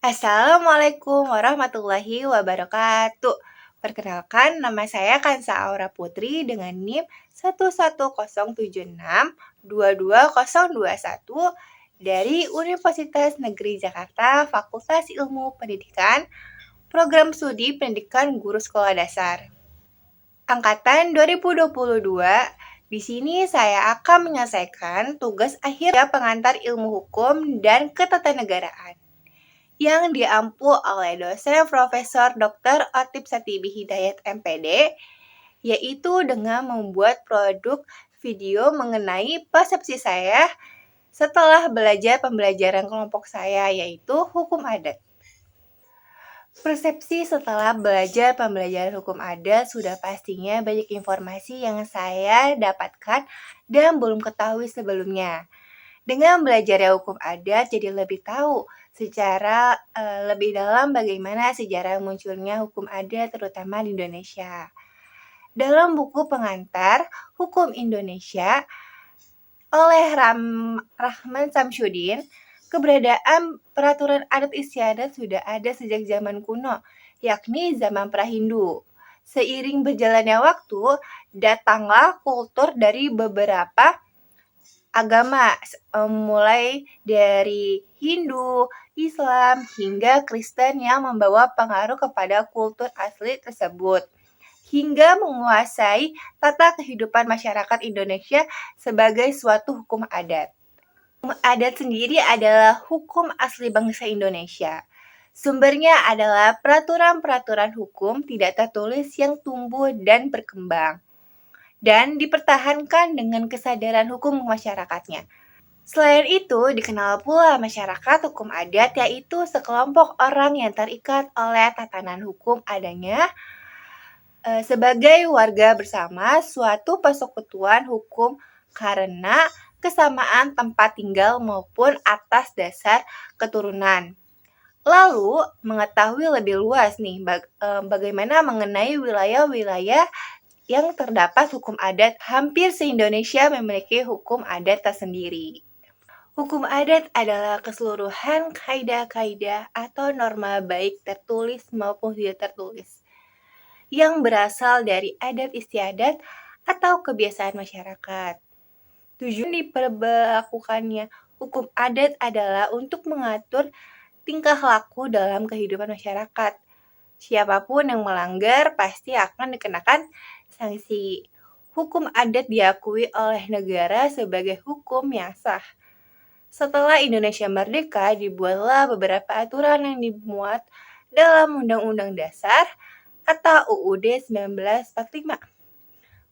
Assalamualaikum warahmatullahi wabarakatuh. Perkenalkan, nama saya Kansa Aura Putri dengan NIM 11076-22021 dari Universitas Negeri Jakarta, Fakultas Ilmu Pendidikan, Program Studi Pendidikan Guru Sekolah Dasar. Angkatan 2022, di sini saya akan menyelesaikan tugas akhir pengantar ilmu hukum dan ketatanegaraan yang diampu oleh dosen Profesor Dr. Otip Satibi Hidayat MPD, yaitu dengan membuat produk video mengenai persepsi saya setelah belajar pembelajaran kelompok saya, yaitu hukum adat. Persepsi setelah belajar pembelajaran hukum adat sudah pastinya banyak informasi yang saya dapatkan dan belum ketahui sebelumnya. Dengan belajar hukum adat, jadi lebih tahu secara lebih dalam bagaimana sejarah munculnya hukum adat terutama di Indonesia. Dalam buku pengantar Hukum Indonesia oleh Rahman Samsudin, keberadaan peraturan adat istiadat sudah ada sejak zaman kuno, yakni zaman Prahindu. Seiring berjalannya waktu, datanglah kultur dari beberapa agama, mulai dari Hindu, Islam, hingga Kristen yang membawa pengaruh kepada kultur asli tersebut, hingga menguasai tata kehidupan masyarakat Indonesia sebagai suatu hukum adat. Hukum adat sendiri adalah hukum asli bangsa Indonesia. Sumbernya adalah peraturan-peraturan hukum tidak tertulis yang tumbuh dan berkembang dan dipertahankan dengan kesadaran hukum masyarakatnya. Selain itu, dikenal pula masyarakat hukum adat, yaitu sekelompok orang yang terikat oleh tatanan hukum adanya sebagai warga bersama suatu persekutuan hukum karena kesamaan tempat tinggal maupun atas dasar keturunan. Lalu, mengetahui lebih luas nih bagaimana mengenai wilayah-wilayah yang terdapat hukum adat. Hampir se-Indonesia memiliki hukum adat tersendiri. Hukum adat adalah keseluruhan kaidah-kaidah atau norma baik tertulis maupun tidak tertulis yang berasal dari adat istiadat atau kebiasaan masyarakat. Tujuan diperlakukannya hukum adat adalah untuk mengatur tingkah laku dalam kehidupan masyarakat. Siapapun yang melanggar pasti akan dikenakan sanksi. Hukum adat diakui oleh negara sebagai hukum yang sah. Setelah Indonesia merdeka, dibuatlah beberapa aturan yang dimuat dalam Undang-Undang Dasar atau UUD 1945.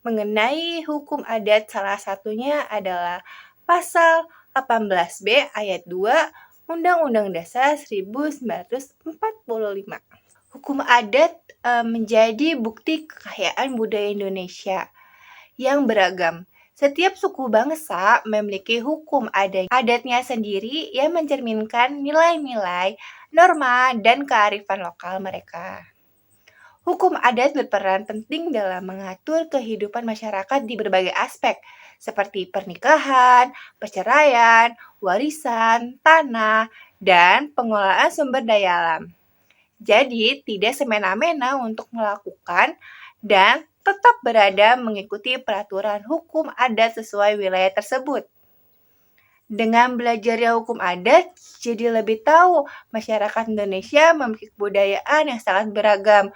Mengenai hukum adat, salah satunya adalah Pasal 18B ayat 2 Undang-Undang Dasar 1945. Hukum adat menjadi bukti kekayaan budaya Indonesia yang beragam. Setiap suku bangsa memiliki hukum adatnya sendiri yang mencerminkan nilai-nilai, norma, dan kearifan lokal mereka. Hukum adat berperan penting dalam mengatur kehidupan masyarakat di berbagai aspek, seperti pernikahan, perceraian, warisan, tanah, dan pengelolaan sumber daya alam. Jadi, tidak semena-mena untuk melakukan dan tetap berada mengikuti peraturan hukum adat sesuai wilayah tersebut. Dengan belajarnya hukum adat, jadi lebih tahu masyarakat Indonesia memiliki kebudayaan yang sangat beragam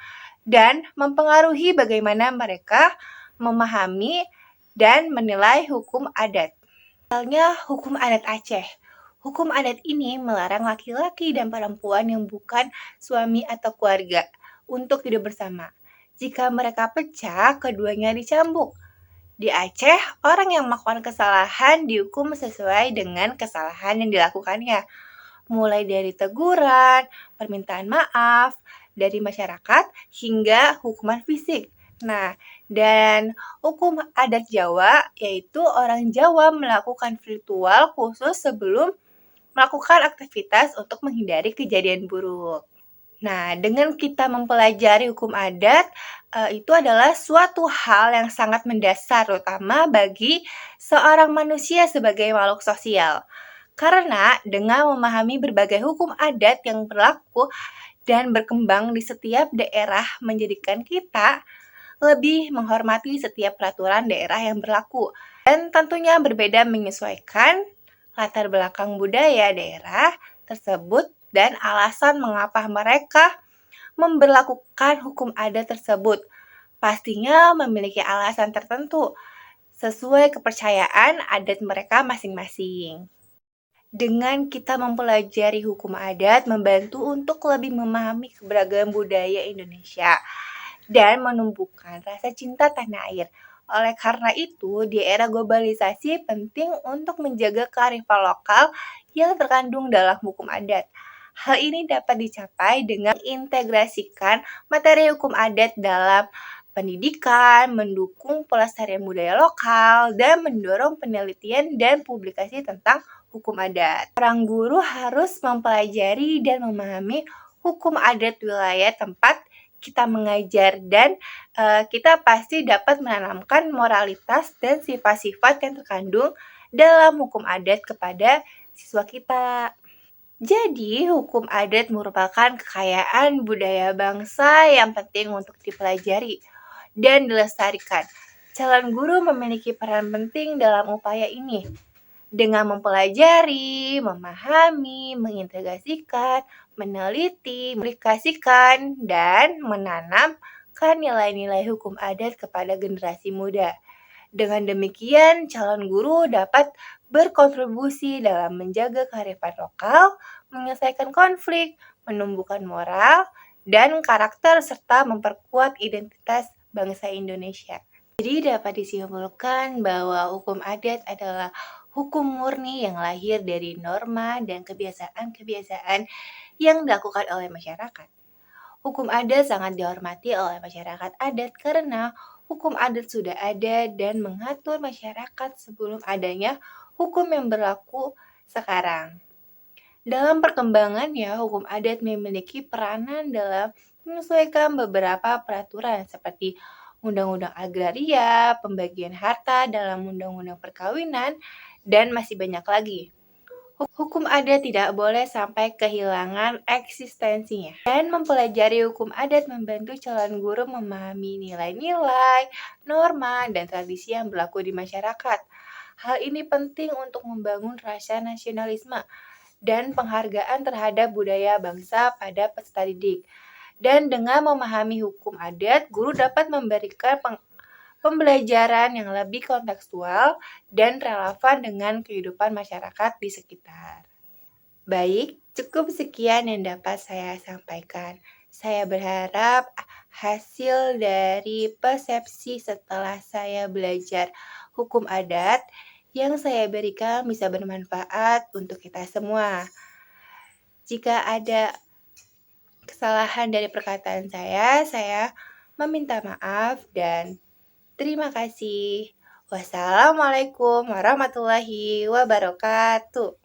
dan mempengaruhi bagaimana mereka memahami dan menilai hukum adat. Misalnya hukum adat Aceh. Hukum adat ini melarang laki-laki dan perempuan yang bukan suami atau keluarga untuk hidup bersama. Jika mereka pecah, keduanya dicambuk. Di Aceh, orang yang melakukan kesalahan dihukum sesuai dengan kesalahan yang dilakukannya, mulai dari teguran, permintaan maaf dari masyarakat, hingga hukuman fisik. Nah, dan hukum adat Jawa, yaitu orang Jawa melakukan ritual khusus sebelum melakukan aktivitas untuk menghindari kejadian buruk. Nah, dengan kita mempelajari hukum adat, itu adalah suatu hal yang sangat mendasar, terutama bagi seorang manusia sebagai makhluk sosial. Karena dengan memahami berbagai hukum adat yang berlaku dan berkembang di setiap daerah menjadikan kita lebih menghormati setiap peraturan daerah yang berlaku. Dan tentunya berbeda menyesuaikan latar belakang budaya daerah tersebut dan alasan mengapa mereka memberlakukan hukum adat tersebut. Pastinya memiliki alasan tertentu sesuai kepercayaan adat mereka masing-masing. Dengan kita mempelajari hukum adat, membantu untuk lebih memahami keberagaman budaya Indonesia dan menumbuhkan rasa cinta tanah air. Oleh karena itu, di era globalisasi penting untuk menjaga kearifan lokal yang terkandung dalam hukum adat. Hal ini dapat dicapai dengan integrasikan materi hukum adat dalam pendidikan, mendukung pelestarian budaya lokal, dan mendorong penelitian dan publikasi tentang hukum adat. Seorang guru harus mempelajari dan memahami hukum adat wilayah tempat kita mengajar dan kita pasti dapat menanamkan moralitas dan sifat-sifat yang terkandung dalam hukum adat kepada siswa kita. Jadi, hukum adat merupakan kekayaan budaya bangsa yang penting untuk dipelajari dan dilestarikan. Calon guru memiliki peran penting dalam upaya ini dengan mempelajari, memahami, mengintegrasikan, meneliti, mengaplikasikan, dan menanamkan nilai-nilai hukum adat kepada generasi muda. Dengan demikian, calon guru dapat berkontribusi dalam menjaga kearifan lokal, menyelesaikan konflik, menumbuhkan moral dan karakter, serta memperkuat identitas bangsa Indonesia. Jadi dapat disimpulkan bahwa hukum adat adalah hukum murni yang lahir dari norma dan kebiasaan-kebiasaan yang dilakukan oleh masyarakat. Hukum adat sangat dihormati oleh masyarakat adat karena hukum adat sudah ada dan mengatur masyarakat sebelum adanya hukum yang berlaku sekarang. Dalam perkembangannya, hukum adat memiliki peranan dalam menyesuaikan beberapa peraturan seperti Undang-Undang Agraria, pembagian harta dalam Undang-Undang Perkawinan, dan masih banyak lagi. Hukum adat tidak boleh sampai kehilangan eksistensinya. Dan mempelajari hukum adat membantu calon guru memahami nilai-nilai, norma, dan tradisi yang berlaku di masyarakat. Hal ini penting untuk membangun rasa nasionalisme dan penghargaan terhadap budaya bangsa pada peserta didik. Dan dengan memahami hukum adat, guru dapat memberikan pembelajaran yang lebih kontekstual dan relevan dengan kehidupan masyarakat di sekitar. Baik, cukup sekian yang dapat saya sampaikan. Saya berharap hasil dari persepsi setelah saya belajar hukum adat yang saya berikan bisa bermanfaat untuk kita semua. Jika ada kesalahan dari perkataan saya meminta maaf dan terima kasih. Wassalamualaikum warahmatullahi wabarakatuh.